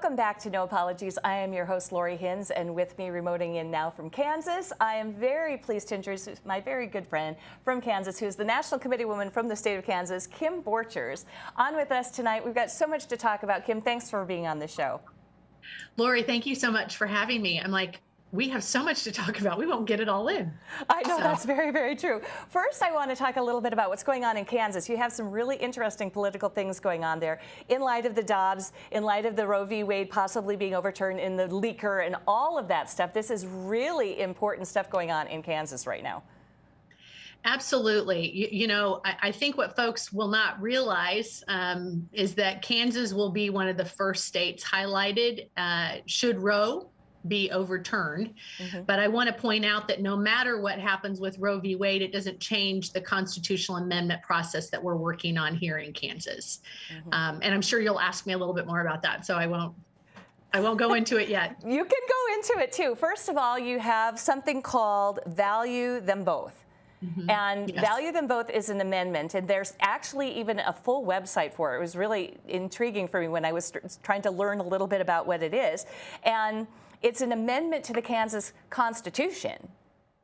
Welcome back to No Apologies. I am your host, Lori Hins, and with me remoting in now from Kansas, I am very pleased to introduce my very good friend from Kansas, who is the National Committee Woman from the state of Kansas, Kim Borchers. On with us tonight. We've got so much to talk about. Kim, thanks for being on the show. Lori, thank you so much for having me. I'm like, we have so much to talk about. We won't get it all in. I know, that's very, very true. First, I want to talk a little bit about what's going on in Kansas. You have some really interesting political things going on there in light of the Dobbs, in light of the Roe v. Wade possibly being overturned, in the leaker and all of that stuff. This is really important stuff going on in Kansas right now. Absolutely. I think what folks will not realize is that Kansas will be one of the first states highlighted should Roe be overturned. But I want to point out that no matter what happens with Roe v. Wade, it doesn't change the constitutional amendment process that we're working on here in Kansas. And I'm sure you'll ask me a little bit more about that, so I won't go into it yet. You can go into it too. First of all, you have something called Value Them Both. And yes. Value Them Both is an amendment, and there's actually even a full website for it. It was really intriguing for me when I was trying to learn a little bit about what it is. And it's an amendment to the Kansas Constitution.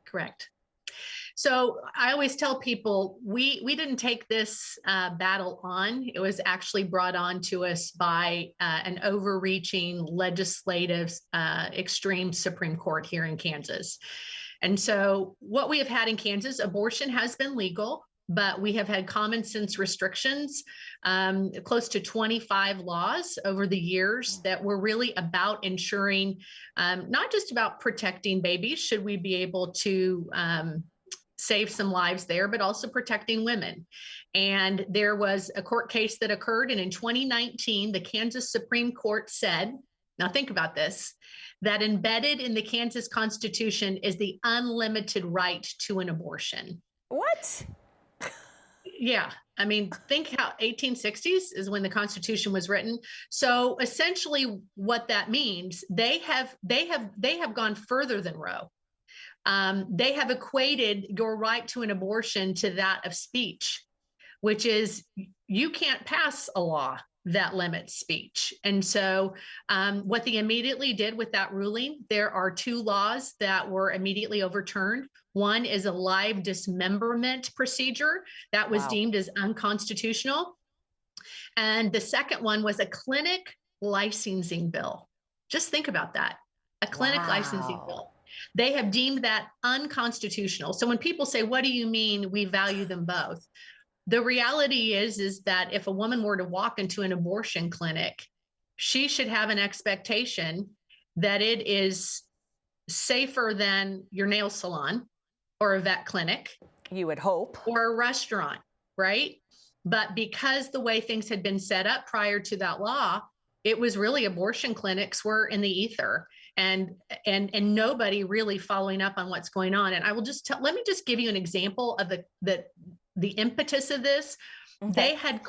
Correct. So I always tell people we didn't take this battle on. It was actually brought on to us by an overreaching legislative extreme Supreme Court here in Kansas. And so what we have had in Kansas, abortion has been legal, but we have had common sense restrictions, close to 25 laws over the years that were really about ensuring, not just about protecting babies, should we be able to save some lives there, but also protecting women. And there was a court case that occurred, and in 2019, the Kansas Supreme Court said, now think about this, that embedded in the Kansas Constitution is the unlimited right to an abortion. What? Yeah. I mean, think how 1860s is when the Constitution was written. So essentially what that means, they have gone further than Roe. They have equated your right to an abortion to that of speech, which is you can't pass a law that limits speech. And so what they immediately did with that ruling, there are two laws that were immediately overturned. One is a live dismemberment procedure that was deemed as unconstitutional. And the second one was a clinic licensing bill. Just think about that, a clinic licensing bill. They have deemed that unconstitutional. So when people say, what do you mean we value them both? The reality is that if a woman were to walk into an abortion clinic, she should have an expectation that it is safer than your nail salon or a vet clinic. You would hope. Or a restaurant, right? But because the way things had been set up prior to that law, it was really abortion clinics were in the ether and nobody really following up on what's going on. And I will just let me just give you an example of the impetus of this. Okay. They had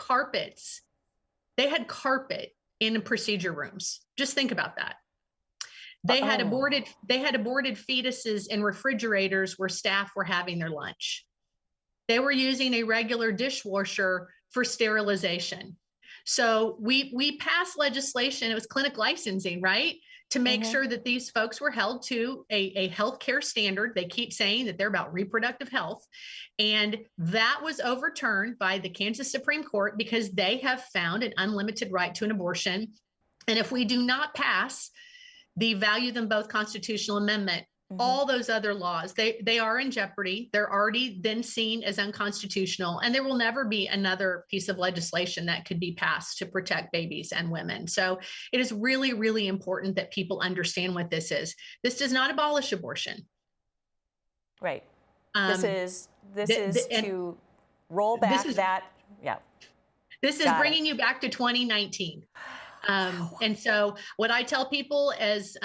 carpet in procedure rooms. Just think about that. They had aborted fetuses in refrigerators where staff were having their lunch. They were using a regular dishwasher for sterilization. So we passed legislation, it was clinic licensing, right? To make sure that these folks were held to a healthcare standard. They keep saying that they're about reproductive health. And that was overturned by the Kansas Supreme Court because they have found an unlimited right to an abortion. And if we do not pass the Value Them Both constitutional amendment, all those other laws, they are in jeopardy. They're already then seen as unconstitutional, and there will never be another piece of legislation that could be passed to protect babies and women. So it is really, really important that people understand what this is. This does not abolish abortion. Right. This is to roll back that. Yeah. This is bringing you back to 2019. And so what I tell people is,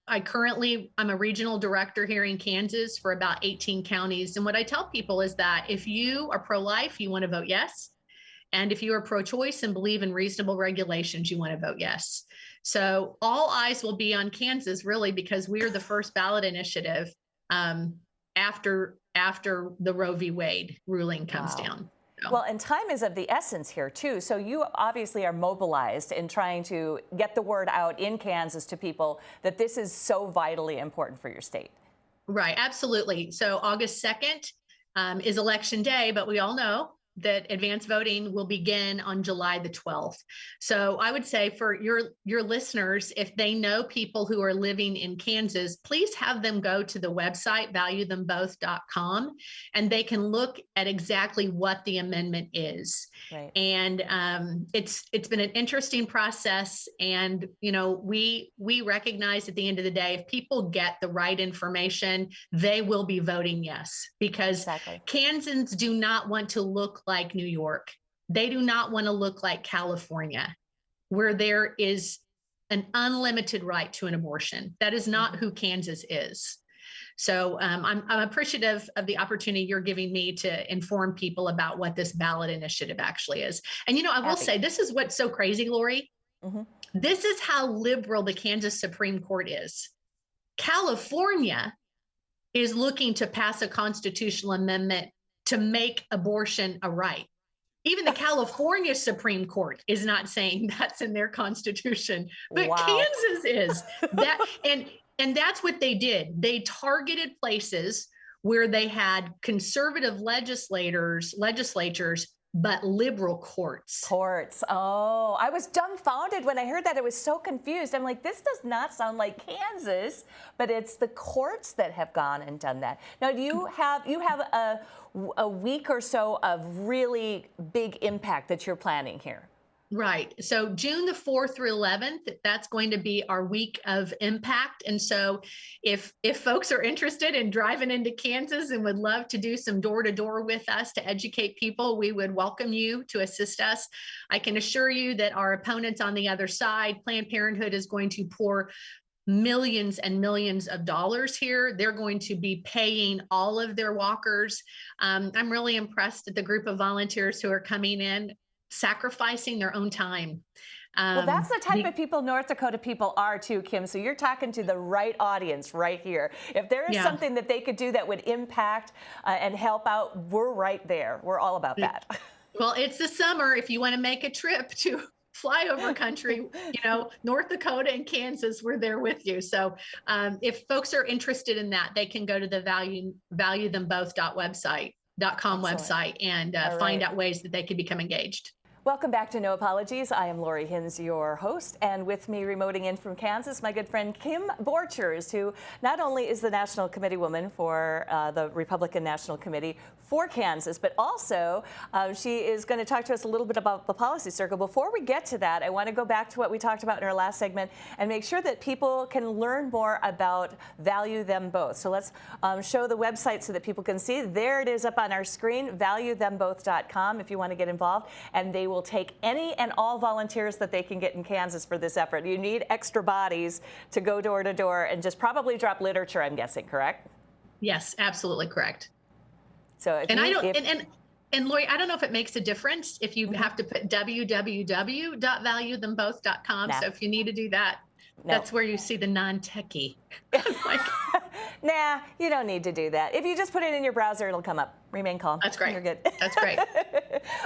I'm a regional director here in Kansas for about 18 counties. And what I tell people is that if you are pro-life, you want to vote yes. And if you are pro-choice and believe in reasonable regulations, you want to vote yes. So all eyes will be on Kansas, really, because we are the first ballot initiative after the Roe v. Wade ruling comes down. Well, and time is of the essence here, too. So you obviously are mobilized in trying to get the word out in Kansas to people that this is so vitally important for your state. Right, absolutely. So August 2nd is election day, but we all know that advanced voting will begin on July the 12th. So I would say for your listeners, if they know people who are living in Kansas, please have them go to the website valuethemboth.com, and they can look at exactly what the amendment is. Right. And it's been an interesting process, and we recognize at the end of the day, if people get the right information, they will be voting yes, because Kansans do not want to look like New York. They do not want to look like California, where there is an unlimited right to an abortion. That is not who Kansas is. So I'm appreciative of the opportunity you're giving me to inform people about what this ballot initiative actually is. And I will say, this is what's so crazy, Lori. This is how liberal the Kansas Supreme Court is. California is looking to pass a constitutional amendment to make abortion a right. Even the California Supreme Court is not saying that's in their constitution, but Kansas is. And that's what they did. They targeted places where they had conservative legislatures, but liberal courts. Oh, I was dumbfounded when I heard that. I was so confused. I'm like, this does not sound like Kansas, but it's the courts that have gone and done that. Now, do you have a week or so of really big impact that you're planning here? Right. So June the 4th through 11th, that's going to be our week of impact. And so if folks are interested in driving into Kansas and would love to do some door-to-door with us to educate people, we would welcome you to assist us. I can assure you that our opponents on the other side, Planned Parenthood, is going to pour millions and millions of dollars here. They're going to be paying all of their walkers. I'm really impressed at the group of volunteers who are coming in, sacrificing their own time. Well, that's the type of people North Dakota people are too, Kim. So you're talking to the right audience right here. If there is something that they could do that would impact and help out, we're right there. We're all about that. Well, it's the summer. If you want to make a trip to flyover country, North Dakota and Kansas, we're there with you. So if folks are interested in that, they can go to the valuethemboth.com website and find out ways that they can become engaged. Welcome back to No Apologies. I am Lori Hinz, your host, and with me remoting in from Kansas, my good friend Kim Borchers, who not only is the National Committee woman for the Republican National Committee for Kansas, but also she is going to talk to us a little bit about the policy circle. Before we get to that, I want to go back to what we talked about in our last segment and make sure that people can learn more about Value Them Both. So let's show the website so that people can see. There it is up on our screen, valuethemboth.com, if you want to get involved, and they will take any and all volunteers that they can get in Kansas for this effort. You need extra bodies to go door to door and just probably drop literature, I'm guessing, correct? Yes, absolutely correct. So and Lori, I don't know if it makes a difference if you have to put www.valuethemboth.com. So if you need to do that, that's where you see the non-techie. Nah, you don't need to do that. If you just put it in your browser, it'll come up. Remain calm. That's great. You're good. That's great.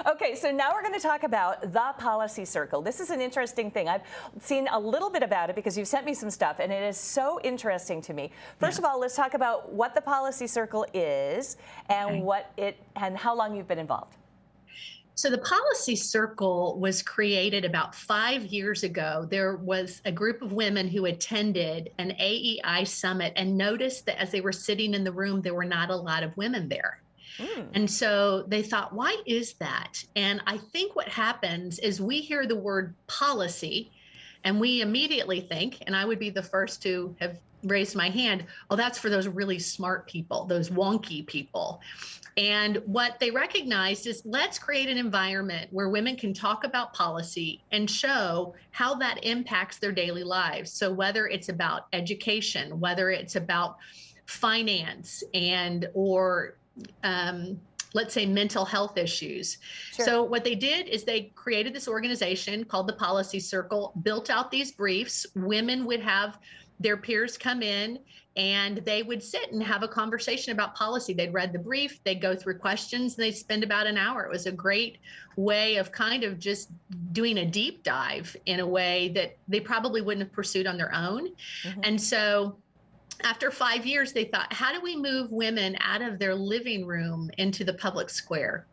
Okay, so now we're going to talk about the policy circle. This is an interesting thing. I've seen a little bit about it because you've sent me some stuff, and it is so interesting to me. First of all, let's talk about what the policy circle is and and how long you've been involved. So the policy circle was created about 5 years ago. There was a group of women who attended an AEI summit and noticed that as they were sitting in the room, there were not a lot of women there. And so they thought, why is that? And I think what happens is we hear the word policy and we immediately think, and I would be the first to have raised my hand, oh, that's for those really smart people, those wonky people. And what they recognized is let's create an environment where women can talk about policy and show how that impacts their daily lives. So whether it's about education, whether it's about finance or let's say mental health issues. Sure. So what they did is they created this organization called the Policy Circle, built out these briefs. Women would have their peers come in and they would sit and have a conversation about policy. They'd read the brief, they'd go through questions, and they'd spend about an hour. It was a great way of kind of just doing a deep dive in a way that they probably wouldn't have pursued on their own. And so after 5 years, they thought, how do we move women out of their living room into the public square?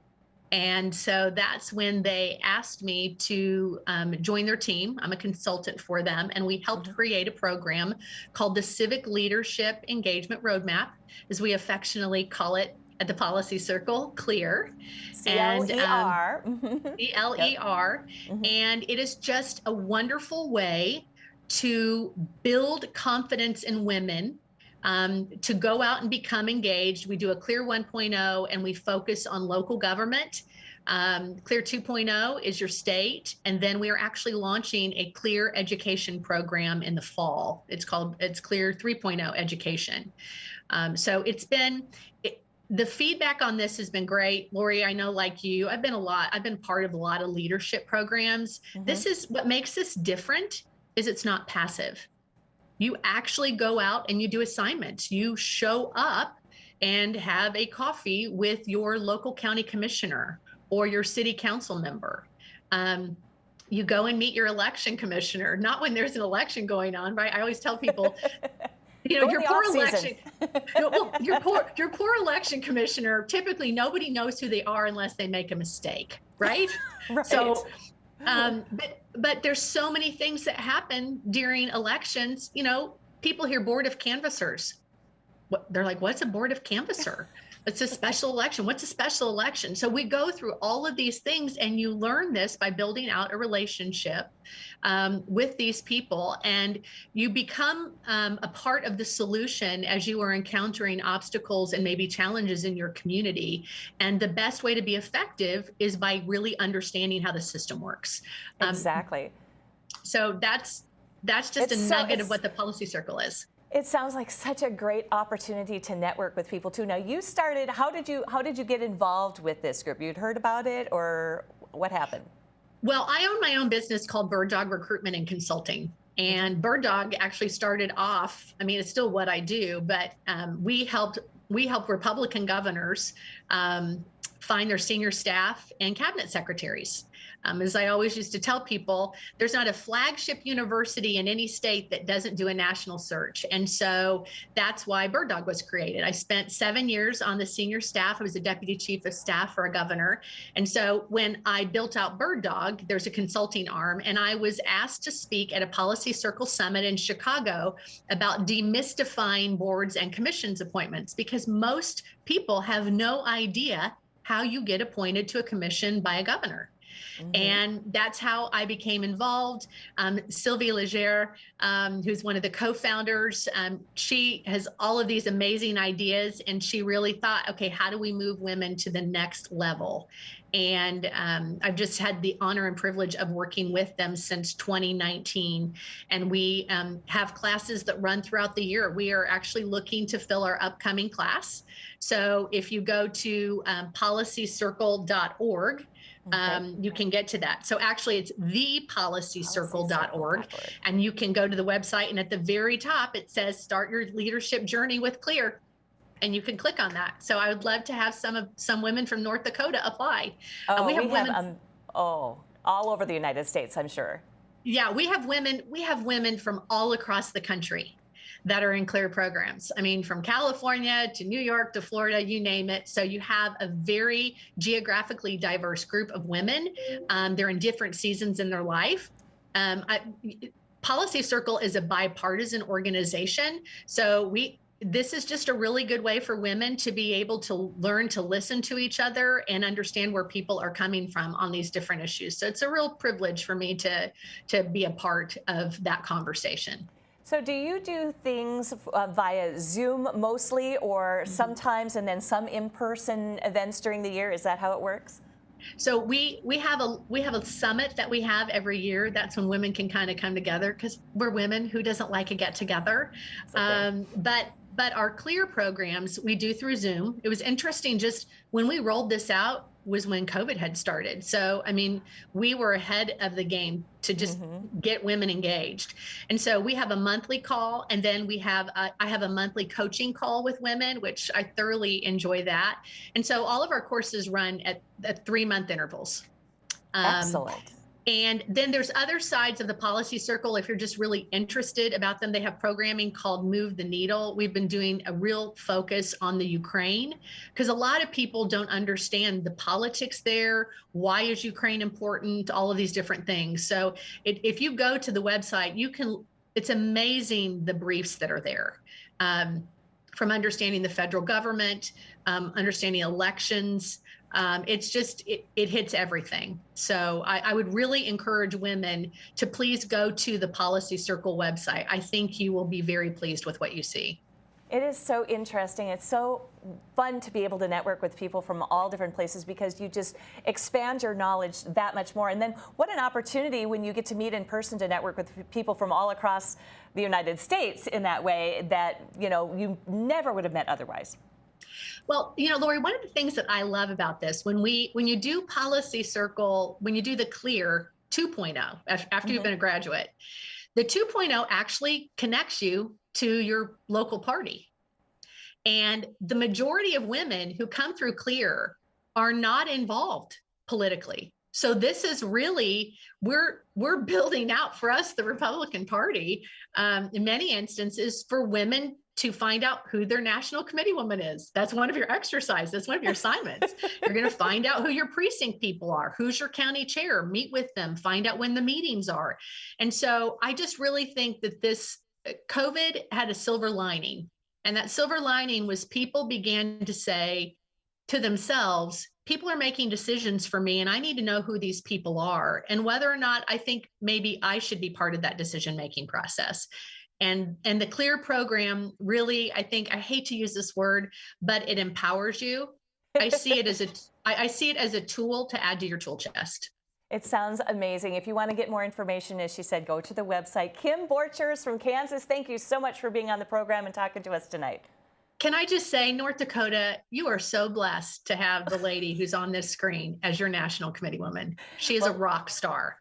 And so that's when they asked me to join their team. I'm a consultant for them, and we helped create a program called the Civic Leadership Engagement Roadmap, as we affectionately call it at the Policy Circle, CLEAR. C-L-E-R. C-L-E-R. And it is just a wonderful way to build confidence in women, to go out and become engaged. We do a CLEAR 1.0, and we focus on local government. CLEAR 2.0 is your state. And then we are actually launching a CLEAR education program in the fall. It's CLEAR 3.0 education. So the feedback on this has been great. Lori, I know, like you, I've been part of a lot of leadership programs. This is what makes this different, is it's not passive. You actually go out and you do assignments. You show up and have a coffee with your local county commissioner or your city council member. You go and meet your election commissioner, not when there's an election going on, right? I always tell people, your poor election, your poor election commissioner, typically nobody knows who they are unless they make a mistake, right? Right. So, but there's so many things that happen during elections. People hear board of canvassers. They're like, what's a board of canvasser? It's a special election. What's a special election? So we go through all of these things, and you learn this by building out a relationship with these people, and you become a part of the solution as you are encountering obstacles and maybe challenges in your community. And the best way to be effective is by really understanding how the system works. Exactly. So that's just a nugget of what the Policy Circle is. It sounds like such a great opportunity to network with people too. Now, you started, how did you get involved with this group? You'd heard about it, or what happened? Well, I own my own business called Bird Dog Recruitment and Consulting. And Bird Dog actually started off, it's still what I do, but we help Republican governors find their senior staff and cabinet secretaries. As I always used to tell people, there's not a flagship university in any state that doesn't do a national search. And so that's why Bird Dog was created. I spent 7 years on the senior staff. I was a deputy chief of staff for a governor. And so when I built out Bird Dog, there's a consulting arm, and I was asked to speak at a Policy Circle Summit in Chicago about demystifying boards and commissions appointments, because most people have no idea how you get appointed to a commission by a governor. And that's how I became involved. Sylvia Legere, who's one of the co-founders, she has all of these amazing ideas, and she really thought, okay, how do we move women to the next level? And I've just had the honor and privilege of working with them since 2019. And we have classes that run throughout the year. We are actually looking to fill our upcoming class. So if you go to policycircle.org, you can get to that. So actually it's thepolicycircle.org, and you can go to the website, and at the very top it says start your leadership journey with CLEAR, and you can click on that. So I would love to have some women from North Dakota apply. We have women all over the United States, I'm sure. Yeah, we have women from all across the country that are in CLEAR programs. From California to New York to Florida, you name it. So you have a very geographically diverse group of women. They're in different seasons in their life. Policy Circle is a bipartisan organization. So this is just a really good way for women to be able to learn to listen to each other and understand where people are coming from on these different issues. So it's a real privilege for me to be a part of that conversation. So do you do things via Zoom mostly, or sometimes, and then some in-person events during the year? Is that how it works? So we have a summit that we have every year. That's when women can kind of come together, because we're women. Who doesn't like a get together? Okay. But our CLEAR programs we do through Zoom. It was interesting, just when we rolled this out, was when COVID had started. So, I mean, we were ahead of the game to just get women engaged. And so we have a monthly call, and then I have a monthly coaching call with women, which I thoroughly enjoy that. And so all of our courses run at 3-month intervals. Excellent. And then there's other sides of the policy circle. If you're just really interested about them, they have programming called Move the Needle. We've been doing a real focus on the Ukraine because a lot of people don't understand the politics there. Why is Ukraine important? All of these different things. So if you go to the website, it's amazing the briefs that are there. From understanding the federal government, understanding elections, it hits everything. So I would really encourage women to please go to the Policy Circle website. I think you will be very pleased with what you see. It is so interesting. It's so fun to be able to network with people from all different places because you just expand your knowledge that much more. And then what an opportunity when you get to meet in person to network with people from all across the United States in that way that, you never would have met otherwise. Well, Lori, one of the things that I love about this, when you do Policy Circle, when you do the CLEAR 2.0, after you've been a graduate, the 2.0 actually connects you to your local party. And the majority of women who come through CLEAR are not involved politically. So this is really, we're building out for us, the Republican Party, in many instances, for women to find out who their national committee woman is. That's one of your exercises. That's one of your assignments. You're going to find out who your precinct people are, who's your county chair, meet with them, find out when the meetings are. And so I just really think that this COVID had a silver lining. And that silver lining was people began to say to themselves, people are making decisions for me, and I need to know who these people are and whether or not I think maybe I should be part of that decision-making process. And the CLEAR program really, I hate to use this word, but it empowers you. I see it as a tool to add to your tool chest. It sounds amazing. If you want to get more information, as she said, go to the website. Kim Borchers from Kansas, thank you so much for being on the program and talking to us tonight. Can I just say, North Dakota, you are so blessed to have the lady who's on this screen as your national committee woman. She is a rock star.